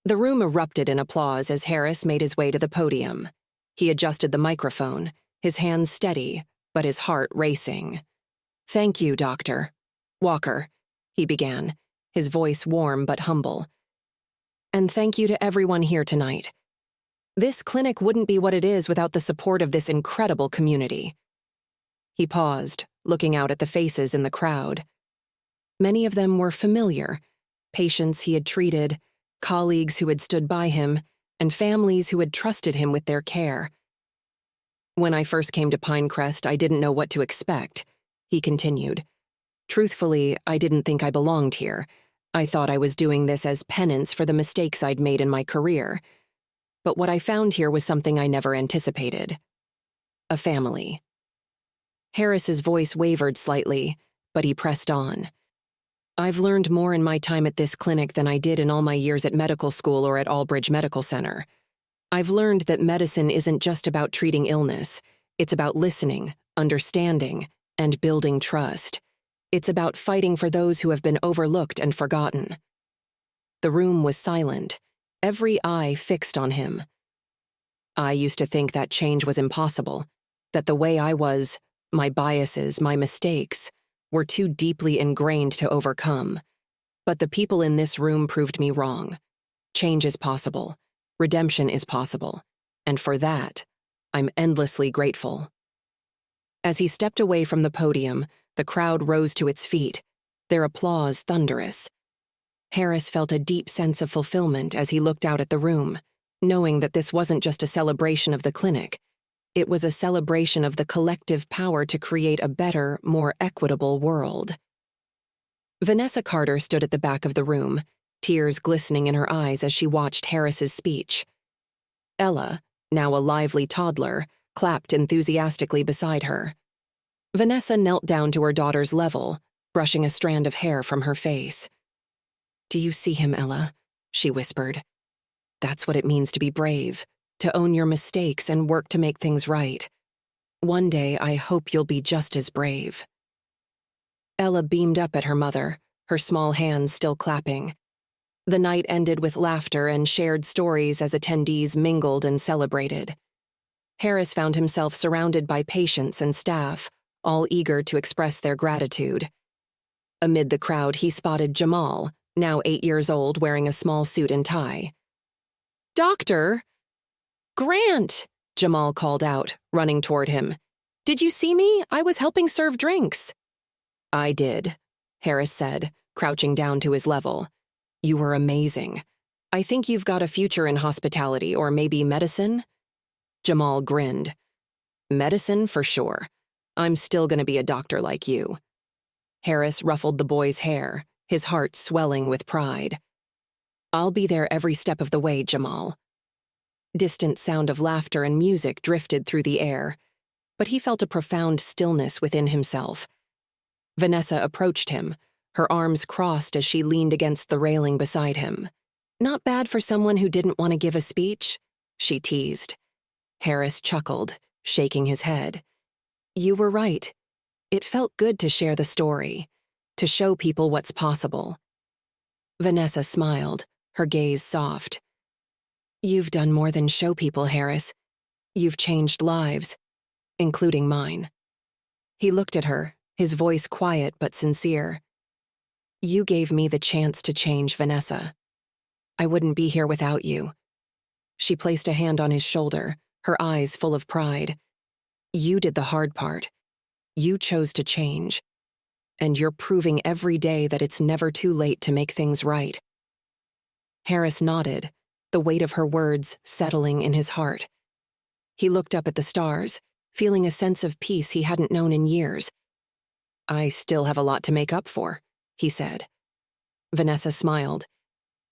The room erupted in applause as Harris made his way to the podium. He adjusted the microphone, his hands steady, but his heart racing. "Thank you, Dr. Walker," he began, his voice warm but humble. "And thank you to everyone here tonight. This clinic wouldn't be what it is without the support of this incredible community." He paused, looking out at the faces in the crowd. Many of them were familiar, patients he had treated, colleagues who had stood by him, and families who had trusted him with their care. "When I first came to Pinecrest, I didn't know what to expect," he continued. "Truthfully, I didn't think I belonged here. I thought I was doing this as penance for the mistakes I'd made in my career. But what I found here was something I never anticipated. A family." Harris's voice wavered slightly, but he pressed on. "I've learned more in my time at this clinic than I did in all my years at medical school or at Albridge Medical Center. I've learned that medicine isn't just about treating illness. It's about listening, understanding, and building trust. It's about fighting for those who have been overlooked and forgotten." The room was silent, every eye fixed on him. "I used to think that change was impossible, that the way I was, my biases, my mistakes, were too deeply ingrained to overcome. But the people in this room proved me wrong. Change is possible. Redemption is possible. And for that, I'm endlessly grateful." As he stepped away from the podium, the crowd rose to its feet, their applause thunderous. Harris felt a deep sense of fulfillment as he looked out at the room, knowing that this wasn't just a celebration of the clinic. It was a celebration of the collective power to create a better, more equitable world. Vanessa Carter stood at the back of the room, tears glistening in her eyes as she watched Harris's speech. Ella, now a lively toddler, clapped enthusiastically beside her. Vanessa knelt down to her daughter's level, brushing a strand of hair from her face. "Do you see him, Ella?" she whispered. "That's what it means to be brave, to own your mistakes and work to make things right. One day, I hope you'll be just as brave." Ella beamed up at her mother, her small hands still clapping. The night ended with laughter and shared stories as attendees mingled and celebrated. Harris found himself surrounded by patients and staff, all eager to express their gratitude. Amid the crowd, he spotted Jamal, now 8 years old, wearing a small suit and tie. "Doctor Grant!" Jamal called out, running toward him. "Did you see me? I was helping serve drinks." "I did," Harris said, crouching down to his level. "You were amazing. I think you've got a future in hospitality or maybe medicine." Jamal grinned. "Medicine for sure. I'm still going to be a doctor like you." Harris ruffled the boy's hair, his heart swelling with pride. "I'll be there every step of the way, Jamal." Distant sound of laughter and music drifted through the air, but he felt a profound stillness within himself. Vanessa approached him, her arms crossed as she leaned against the railing beside him. "Not bad for someone who didn't want to give a speech," she teased. Harris chuckled, shaking his head. "You were right. It felt good to share the story, to show people what's possible." Vanessa smiled, her gaze soft. "You've done more than show people, Harris. You've changed lives, including mine." He looked at her, his voice quiet but sincere. "You gave me the chance to change, Vanessa. I wouldn't be here without you." She placed a hand on his shoulder, her eyes full of pride. "You did the hard part. You chose to change. And you're proving every day that it's never too late to make things right." Harris nodded, the weight of her words settling in his heart. He looked up at the stars, feeling a sense of peace he hadn't known in years. "I still have a lot to make up for," he said. Vanessa smiled.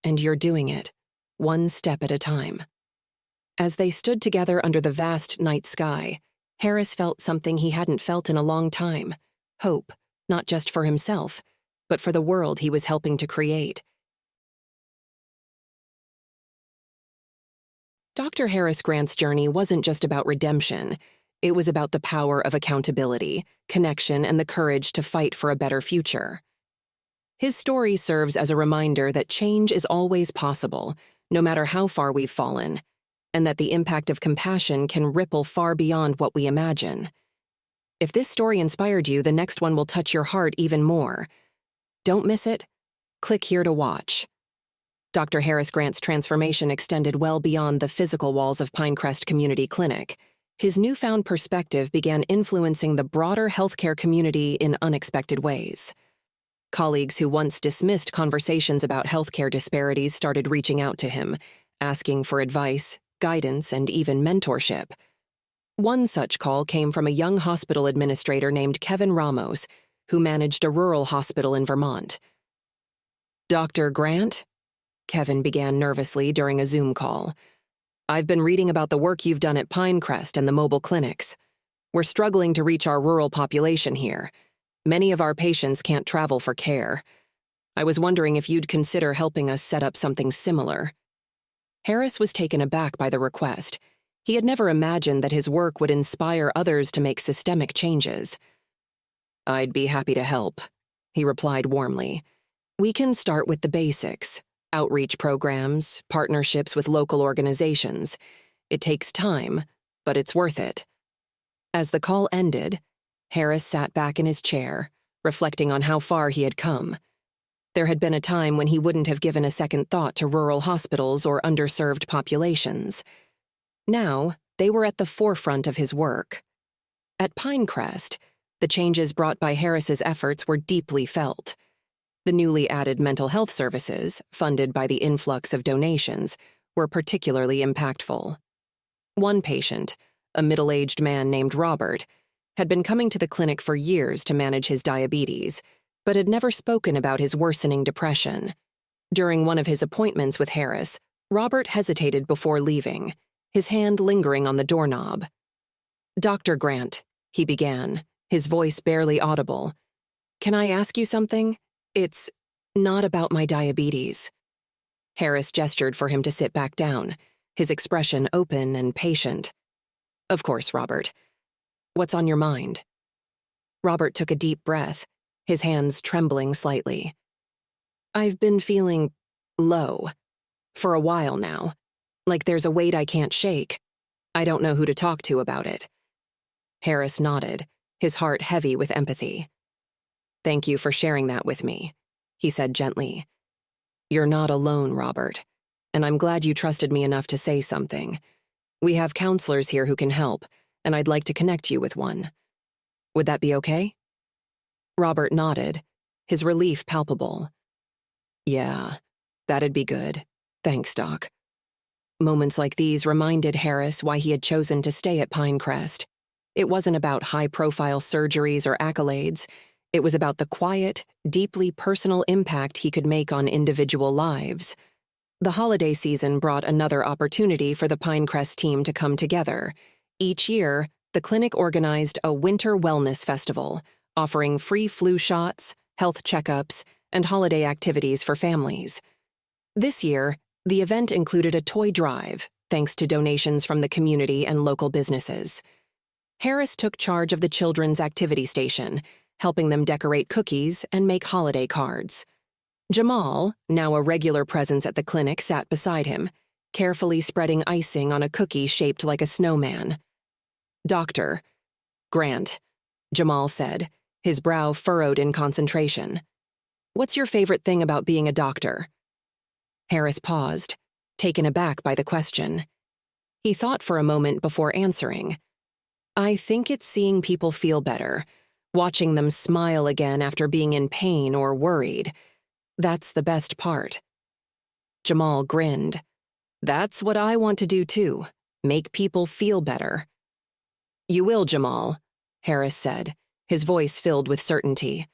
"And you're doing it, one step at a time." As they stood together under the vast night sky, Harris felt something he hadn't felt in a long time: hope, not just for himself, but for the world he was helping to create. Dr. Harris Grant's journey wasn't just about redemption. It was about the power of accountability, connection, and the courage to fight for a better future. His story serves as a reminder that change is always possible, no matter how far we've fallen, and that the impact of compassion can ripple far beyond what we imagine. If this story inspired you, the next one will touch your heart even more. Don't miss it. Click here to watch. Dr. Harris Grant's transformation extended well beyond the physical walls of Pinecrest Community Clinic. His newfound perspective began influencing the broader healthcare community in unexpected ways. Colleagues who once dismissed conversations about healthcare disparities started reaching out to him, asking for advice, guidance, and even mentorship. One such call came from a young hospital administrator named Kevin Ramos, who managed a rural hospital in Vermont. "Dr. Grant?" Kevin began nervously during a Zoom call. "I've been reading about the work you've done at Pinecrest and the mobile clinics. We're struggling to reach our rural population here. Many of our patients can't travel for care. I was wondering if you'd consider helping us set up something similar." Harris was taken aback by the request. He had never imagined that his work would inspire others to make systemic changes. "I'd be happy to help," he replied warmly. "We can start with the basics: outreach programs, partnerships with local organizations. It takes time, but it's worth it." As the call ended, Harris sat back in his chair, reflecting on how far he had come. There had been a time when he wouldn't have given a second thought to rural hospitals or underserved populations. Now, they were at the forefront of his work. At Pinecrest, the changes brought by Harris's efforts were deeply felt. The newly added mental health services, funded by the influx of donations, were particularly impactful. One patient, a middle-aged man named Robert, had been coming to the clinic for years to manage his diabetes, but had never spoken about his worsening depression. During one of his appointments with Harris, Robert hesitated before leaving, his hand lingering on the doorknob. "Dr. Grant," he began, his voice barely audible. "Can I ask you something? It's not about my diabetes." Harris gestured for him to sit back down, his expression open and patient. "Of course, Robert. What's on your mind?" Robert took a deep breath, his hands trembling slightly. "I've been feeling low for a while now, like there's a weight I can't shake. I don't know who to talk to about it." Harris nodded, his heart heavy with empathy. "Thank you for sharing that with me," he said gently. "You're not alone, Robert, and I'm glad you trusted me enough to say something. We have counselors here who can help, and I'd like to connect you with one. Would that be okay?" Robert nodded, his relief palpable. "Yeah, that'd be good. Thanks, Doc." Moments like these reminded Harris why he had chosen to stay at Pinecrest. It wasn't about high-profile surgeries or accolades. It was about the quiet, deeply personal impact he could make on individual lives. The holiday season brought another opportunity for the Pinecrest team to come together. Each year, the clinic organized a winter wellness festival, offering free flu shots, health checkups, and holiday activities for families. This year, the event included a toy drive, thanks to donations from the community and local businesses. Harris took charge of the children's activity station, helping them decorate cookies and make holiday cards. Jamal, now a regular presence at the clinic, sat beside him, carefully spreading icing on a cookie shaped like a snowman. "Doctor Grant," Jamal said, his brow furrowed in concentration. "What's your favorite thing about being a doctor?" Harris paused, taken aback by the question. He thought for a moment before answering. "I think it's seeing people feel better, watching them smile again after being in pain or worried. That's the best part." Jamal grinned. "That's what I want to do too, make people feel better." "You will, Jamal," Harris said, his voice filled with certainty.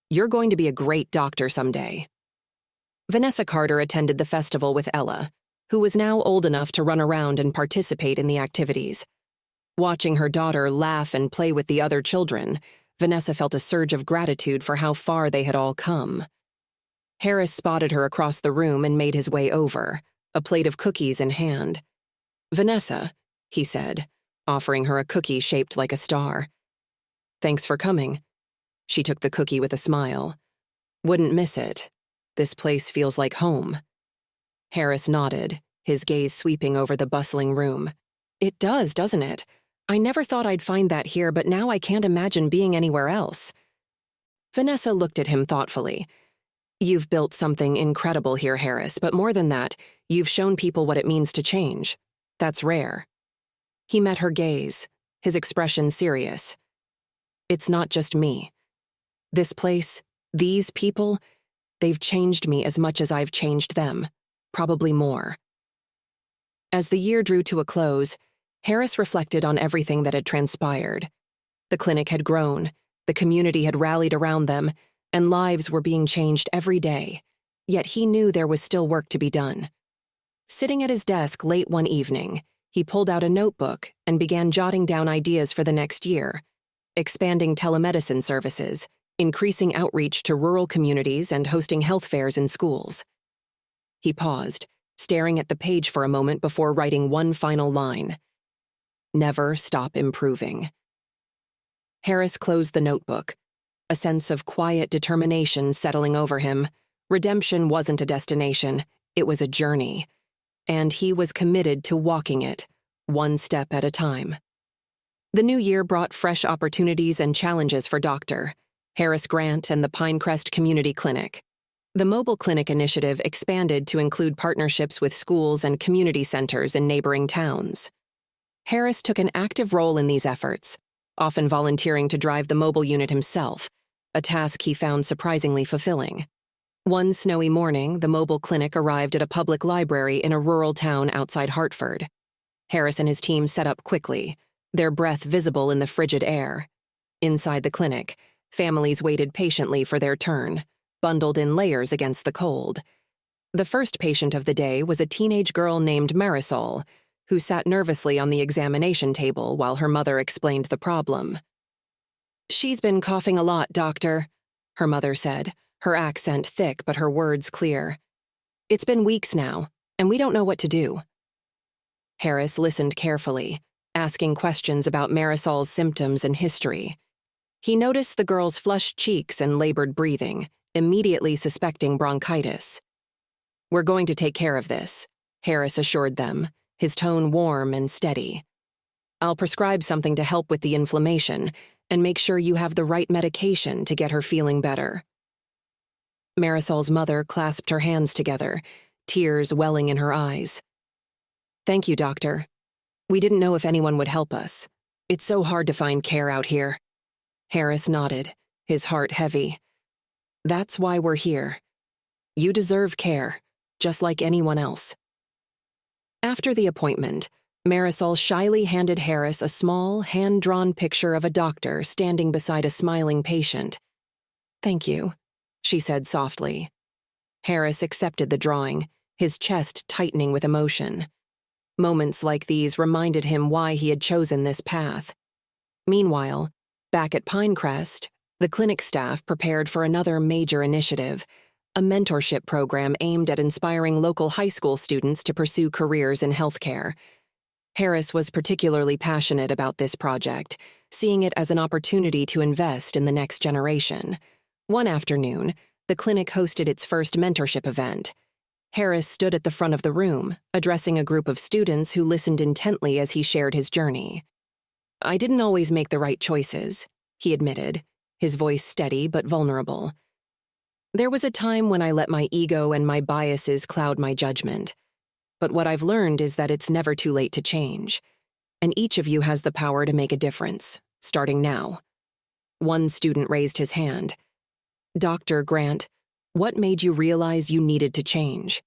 "You're going to be a great doctor someday." Vanessa Carter attended the festival with Ella, who was now old enough to run around and participate in the activities. Watching her daughter laugh and play with the other children, Vanessa felt a surge of gratitude for how far they had all come. Harris spotted her across the room and made his way over, a plate of cookies in hand. "Vanessa," he said, offering her a cookie shaped like a star. "Thanks for coming." She took the cookie with a smile. "Wouldn't miss it. This place feels like home." Harris nodded, his gaze sweeping over the bustling room. "It does, doesn't it? I never thought I'd find that here, but now I can't imagine being anywhere else." Vanessa looked at him thoughtfully. "You've built something incredible here, Harris, but more than that, you've shown people what it means to change. That's rare." He met her gaze, his expression serious. "It's not just me. This place, these people, they've changed me as much as I've changed them, probably more." As the year drew to a close, Harris reflected on everything that had transpired. The clinic had grown, the community had rallied around them, and lives were being changed every day, yet he knew there was still work to be done. Sitting at his desk late one evening, he pulled out a notebook and began jotting down ideas for the next year, expanding telemedicine services, increasing outreach to rural communities, and hosting health fairs in schools. He paused, staring at the page for a moment before writing one final line. "Never stop improving." Harris closed the notebook, a sense of quiet determination settling over him. Redemption wasn't a destination, it was a journey, and he was committed to walking it, one step at a time. The new year brought fresh opportunities and challenges for Dr. Harris Grant and the Pinecrest Community Clinic. The mobile clinic initiative expanded to include partnerships with schools and community centers in neighboring towns. Harris took an active role in these efforts, often volunteering to drive the mobile unit himself, a task he found surprisingly fulfilling. One snowy morning, the mobile clinic arrived at a public library in a rural town outside Hartford. Harris and his team set up quickly, their breath visible in the frigid air. Inside the clinic, families waited patiently for their turn, bundled in layers against the cold. The first patient of the day was a teenage girl named Marisol, who sat nervously on the examination table while her mother explained the problem. "She's been coughing a lot, doctor," her mother said, her accent thick but her words clear. "It's been weeks now, and we don't know what to do." Harris listened carefully, asking questions about Marisol's symptoms and history. He noticed the girl's flushed cheeks and labored breathing, immediately suspecting bronchitis. "We're going to take care of this," Harris assured them, his tone warm and steady. "I'll prescribe something to help with the inflammation and make sure you have the right medication to get her feeling better." Marisol's mother clasped her hands together, tears welling in her eyes. "Thank you, doctor. We didn't know if anyone would help us. It's so hard to find care out here." Harris nodded, his heart heavy. "That's why we're here. You deserve care, just like anyone else." After the appointment, Marisol shyly handed Harris a small, hand-drawn picture of a doctor standing beside a smiling patient. "Thank you," she said softly. Harris accepted the drawing, his chest tightening with emotion. Moments like these reminded him why he had chosen this path. Meanwhile, back at Pinecrest, the clinic staff prepared for another major initiative, a mentorship program aimed at inspiring local high school students to pursue careers in healthcare. Harris was particularly passionate about this project, seeing it as an opportunity to invest in the next generation. One afternoon, the clinic hosted its first mentorship event. Harris stood at the front of the room, addressing a group of students who listened intently as he shared his journey. "I didn't always make the right choices," he admitted, his voice steady but vulnerable. "There was a time when I let my ego and my biases cloud my judgment. But what I've learned is that it's never too late to change, and each of you has the power to make a difference, starting now." One student raised his hand. "Dr. Grant, what made you realize you needed to change?"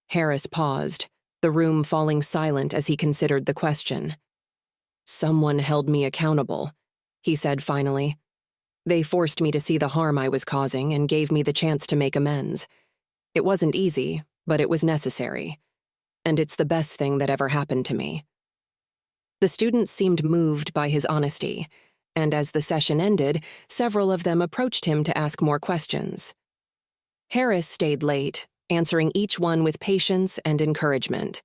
Harris paused, the room falling silent as he considered the question. "Someone held me accountable," he said finally. "They forced me to see the harm I was causing and gave me the chance to make amends. It wasn't easy, but it was necessary. And it's the best thing that ever happened to me." The students seemed moved by his honesty, and as the session ended, several of them approached him to ask more questions. Harris stayed late, answering each one with patience and encouragement.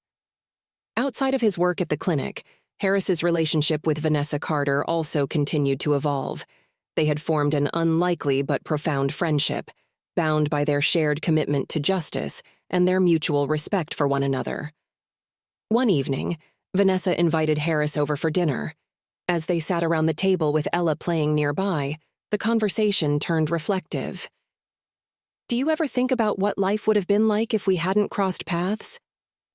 Outside of his work at the clinic, Harris's relationship with Vanessa Carter also continued to evolve. They had formed an unlikely but profound friendship, bound by their shared commitment to justice and their mutual respect for one another. One evening, Vanessa invited Harris over for dinner. As they sat around the table with Ella playing nearby, the conversation turned reflective. "Do you ever think about what life would have been like if we hadn't crossed paths?"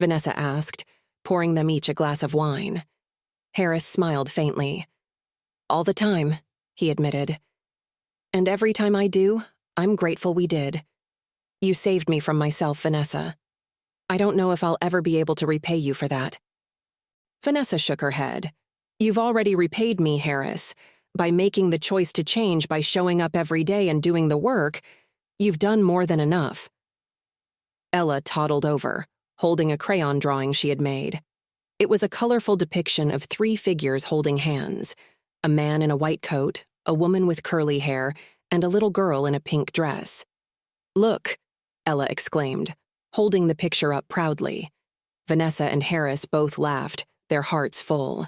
Vanessa asked, pouring them each a glass of wine. Harris smiled faintly. "All the time," he admitted. "And every time I do, I'm grateful we did. You saved me from myself, Vanessa. I don't know if I'll ever be able to repay you for that." Vanessa shook her head. "You've already repaid me, Harris. By making the choice to change, by showing up every day and doing the work, you've done more than enough." Ella toddled over, holding a crayon drawing she had made. It was a colorful depiction of 3 figures holding hands: a man in a white coat, a woman with curly hair, and a little girl in a pink dress. "Look," Ella exclaimed, holding the picture up proudly. Vanessa and Harris both laughed, their hearts full.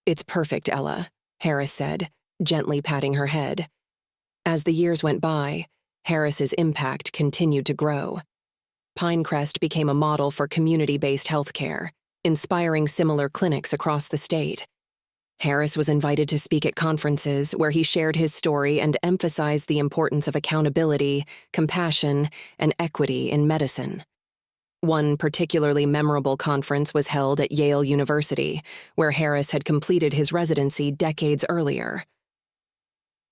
"It's perfect, Ella," Harris said, gently patting her head. As the years went by, Harris's impact continued to grow. Pinecrest became a model for community-based healthcare, inspiring similar clinics across the state. Harris was invited to speak at conferences where he shared his story and emphasized the importance of accountability, compassion, and equity in medicine. One particularly memorable conference was held at Yale University, where Harris had completed his residency decades earlier.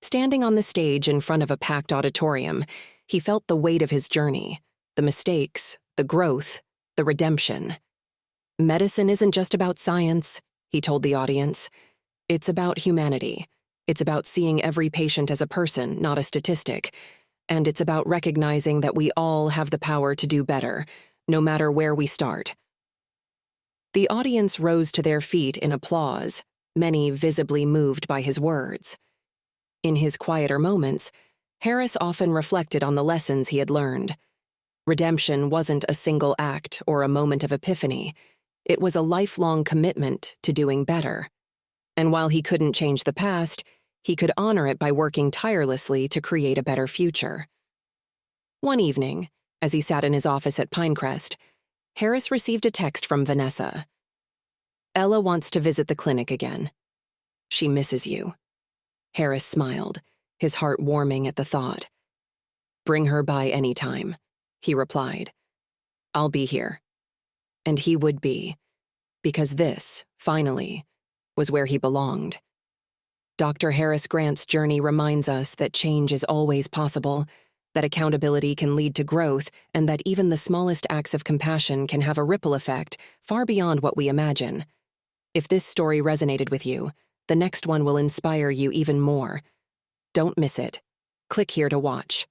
Standing on the stage in front of a packed auditorium, he felt the weight of his journey, the mistakes, the growth, the redemption. "Medicine isn't just about science," he told the audience. "It's about humanity. It's about seeing every patient as a person, not a statistic. And it's about recognizing that we all have the power to do better, no matter where we start." The audience rose to their feet in applause, many visibly moved by his words. In his quieter moments, Harris often reflected on the lessons he had learned. Redemption wasn't a single act or a moment of epiphany. It was a lifelong commitment to doing better. And while he couldn't change the past, he could honor it by working tirelessly to create a better future. One evening, as he sat in his office at Pinecrest, Harris received a text from Vanessa. "Ella wants to visit the clinic again. She misses you." Harris smiled, his heart warming at the thought. "Bring her by any time," he replied. "I'll be here." And he would be, because this, finally, was where he belonged. Dr. Harris Grant's journey reminds us that change is always possible, that accountability can lead to growth, and that even the smallest acts of compassion can have a ripple effect far beyond what we imagine. If this story resonated with you, the next one will inspire you even more. Don't miss it. Click here to watch.